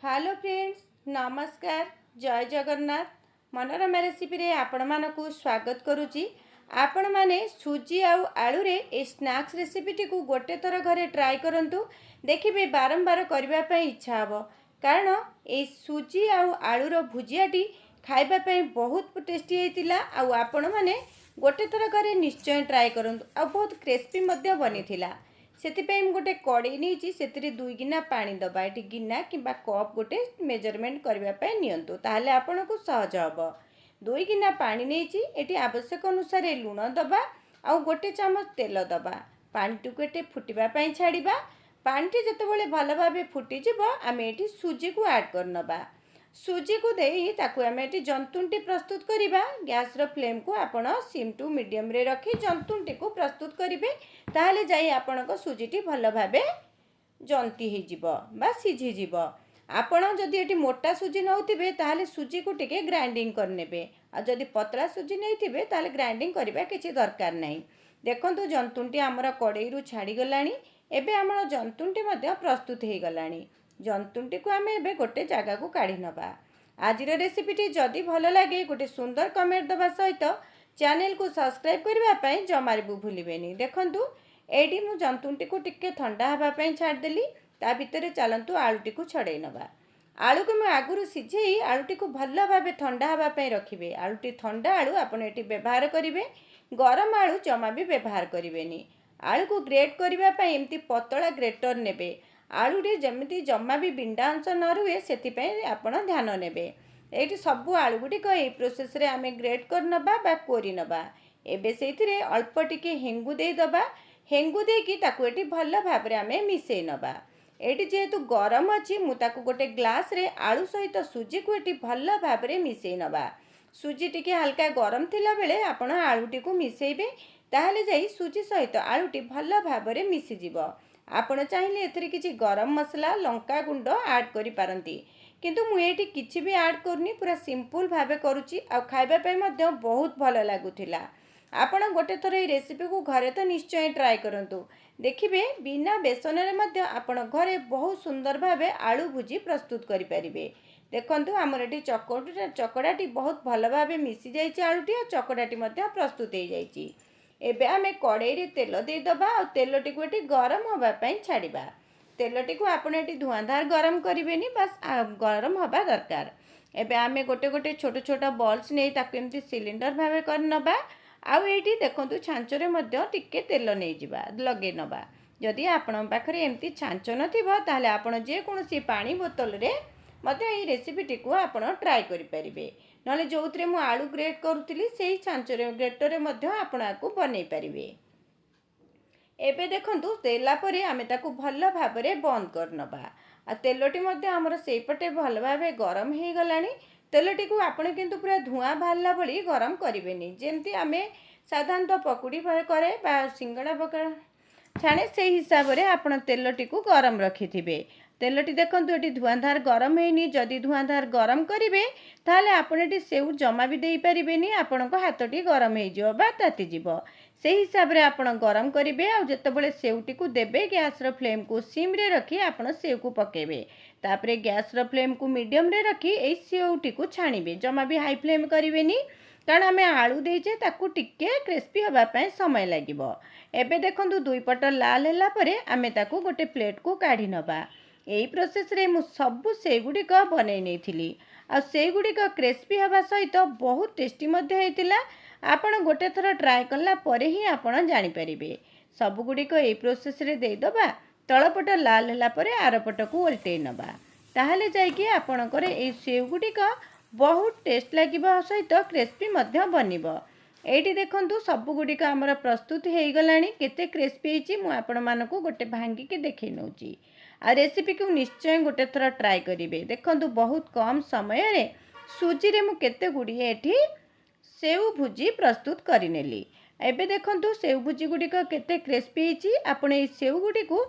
Hello friends, नमस्कार। जय Jagannath. Manorama recipe रे आपण मानकु स्वागत करुची। आपण माने सुजी आउ आलू रे ए स्नैक्स रेसिपी टी को गोटे थर घरे ट्राई करंतु, देखिबे बारंबार करबा पई इच्छा हबो। कारण ए सुजी आउ आलू रो भुजिया टी खाइबा पई बहुत टेस्टी हेतिला। आउ आपण माने गोटे थर घरे निश्चय ट्राई करंतु। आ बहुत क्रिस्पी मध्य बनिथिला। सेतिपई मु गोटे कड़े नहीं से 2 गिना पानी दबा। ये गिना कि कप गोटे मेजरमेंट करने नियंतु, ताहले आपन को सहज हम। 2 गिना पानी नहीं ये आवश्यक अनुसार लुण दबा आ गोटे चामच तेल दबा। पानी टिके फुटवाई छाड़ा। पानी जिते भल भाव फुटीज आम ये सुजी को ऐड करनबा। सुजी को देई ताकू आम ये जंतुनटी प्रस्तुत करिबा। गैस रो फ्लेम को आपण सिम टू मीडियम रे रखी जंतुनटी को प्रस्तुत करिवे। ताहले जाई आपण को सुजीटी भल भावे जंती ही जीवो बा सिझी जीवो। आपण जदि एटी मोटा सुजी नउथिबे ताहले सुजी को टिके ग्राइंडिंग करनेबे। आ जदि पतला सुजी नैथिबे ताहले ग्राइंडिंग करिबा किछि दरकार नाही। देखंतु जंतुनटी हमर कड़ाई रु छाड़ी गलानी। एबे हमर जंतुनटी मध्ये प्रस्तुत हे गलानी। जंतुनटी को आम एबे गोटे जगह को काढ़ी नबा। आज रेसिपीटी जदि भल लगे गोटे सुंदर कमेंट दबा सहित चैनल को सब्सक्राइब करने जमार भी भूलें। देखंतु एडी मु जंतुनटी को टिके ठंडा हवाई छाड़देली। ता भितर चलतु आलूटी को छड़े नबा। आलू को आगुरी सिझे आलूटी को भल भाव ठंडा हवाई रखिए। आलूटी ठंडा आलू आपड़ ये व्यवहार करेंगे। गरम आलू जमा भी व्यवहार करेंगे। आलू को ग्रेट करने एमती पतला ग्रेटर नेबे। आलूटे जमी जमा भी बिंडा अंश न रुए से आपण ध्यान नेबे। ये सबू आलू गुड़िक ये प्रोसेस रे आमे ग्रेट कर नबा बा कोरी नबा। एबे सेथिरे अल्प टिके हेंगु दे दबा। हेंगु देकी ताकू एटी भल भाव रे आमे मिसई नबा। एटी जेहेतु गरम अछि मु ताकू गोटे ग्लास रे आलू सहित सुजी को एटी भल भाव रे मिसई नबा। सुजी टिके हल्का गरम थिला बेले आपण आलूटी को मिसेइबे। ताहले जाई सुजी सहित आलूटी भल भाव रे मिसी जिवो। आपण चाहिए एथरे किछि गरम मसला लंका गुंड ऐड करि पारंती, किंतु मु एठी किछि भी ऐड करनी। पूरा सिंपल भाबे करूची आ खाइबा पय मध्य बहुत भल लागुथिला। आपण गोटे थर ए रेसिपी को घरे तो निश्चय ट्राई करंतु। देखिबे बिना बेसन रे मध्य आपण घरे बहुत सुंदर भाबे आलू भुजी प्रस्तुत करि परिबे। देखंतु हमर एठी चकड़ाटी बहुत भल भाबे मिसी जाइछि। आलूटी आ चकड़ाटी मध्य प्रस्तुत हे जाइछि। एबे आमे कड़ाई रे तेल दे दबा आ तेलटी को एटी गरम होबा पई छाड़िबा। तेलटी को आपण एटी धुआंधार गरम करिवेनी, बस गरम होबा दरकार। एबे आमे गोटे गोटे छोट छोट बॉल्स नै ताकू एमती सिलिंडर भाबे कर नबा। आउ एटी देखंतु छांचरे मध्य टिके तेल नै जिबा लगे नबा। जदि आपण पाखरे एमती छांच नथिबो ताहले आपण जे कोनोसी पानी बोतल रे मते ए रेसिपी टी को आपण ट्राई करि परिबे। नले जोउतरे मु आलू ग्रेट करूतिली सेही छांचरे ग्रेटर मध्य आपण आकु बनै परिबे। एबे देखंतु तेला परे आमे ताकू भल भाबरे बंद कर नबा। आ तेलटी मध्य हमर सेपटे भल भाबे गरम हे गलानी। तेलटी को आपण किंतु पूरा धुआं बाहरला भली गरम करिवेनी। जेमती आमे साधारणतः पकुड़ी करे बा सिंगड़ा पकड़ा छाणे से हिसाब रे आपण तेलटी को गरम रखिथिबे। तेलटी देखंतु एटी धुआंधार गरम हेनी। जदि धुआंधार गरम करिवे ताहले आपण एटी सेउ जमा भी देई परिबेनी। आपणको हाथटी गरम हे जिवो बा ताती जिवो। से हिसाब रे आपण गरम करिवे। आ जेतेबेले सेउटी को देबे गैस रो फ्लेम को सिम रे रखी आपण सेउ को पकेबे। तापरे गैस रो फ्लेम को मीडियम रे रखी ए सेउटी को छाणीबे। जमा भी हाई फ्लेम करिवेनी, कारण आमे आलू देइचे ताकू टिके क्रिस्पी होबा पय समय लागिबो। एबे देखंतु दुई पट लाल हैला परे आमे ताकू गोटे प्लेट को काढी नबा। एही प्रोसेस रे मु सबु सेगुडी का बनै नैथिली। आ सेगुडी का क्रिस्पी हवा सहित बहुत टेस्टी मध्य हेतिला। आपण गोटे थर ट्राई करला परे ही आपण जानि परिबे। सबु गुडी को एही प्रोसेस रे देई दबा। तळपट लाल हैला परे आरपट को उल्टै नबा। ताहले जाय कि आपण करे एही सेगुडी का बहुत टेस्ट लागिबा सहित क्रिस्पी मध्य बनिबो। एठी देखंतु सबु गुडी का हमर प्रस्तुत हे गलानी। केते क्रिस्पी हेची मु आपण मानको गोटे भांगी के देखै नउची। आ रेसिपी को निश्चय गोटे थर ट्राई करिवे। देखंतु बहुत कम समय रे सुजी रे मु केते गुडी एठी सेउ भुजी प्रस्तुत करिनेली। एबे देखंतु सेउ भुजी गुडी को केते क्रिस्पी हेची। आपण ए सेउ गुडी को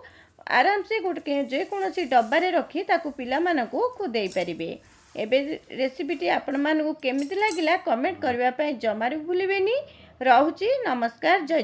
आराम से गोटे जे कोनोसी डब्बा रे रखी ताकू पिला मानको खुदेई परिबे। एबे रेसिपी टी आपण मानको केमिति लागिला कमेंट करबा पय जमारू भूलिबेनी। रहूची नमस्कार। जय।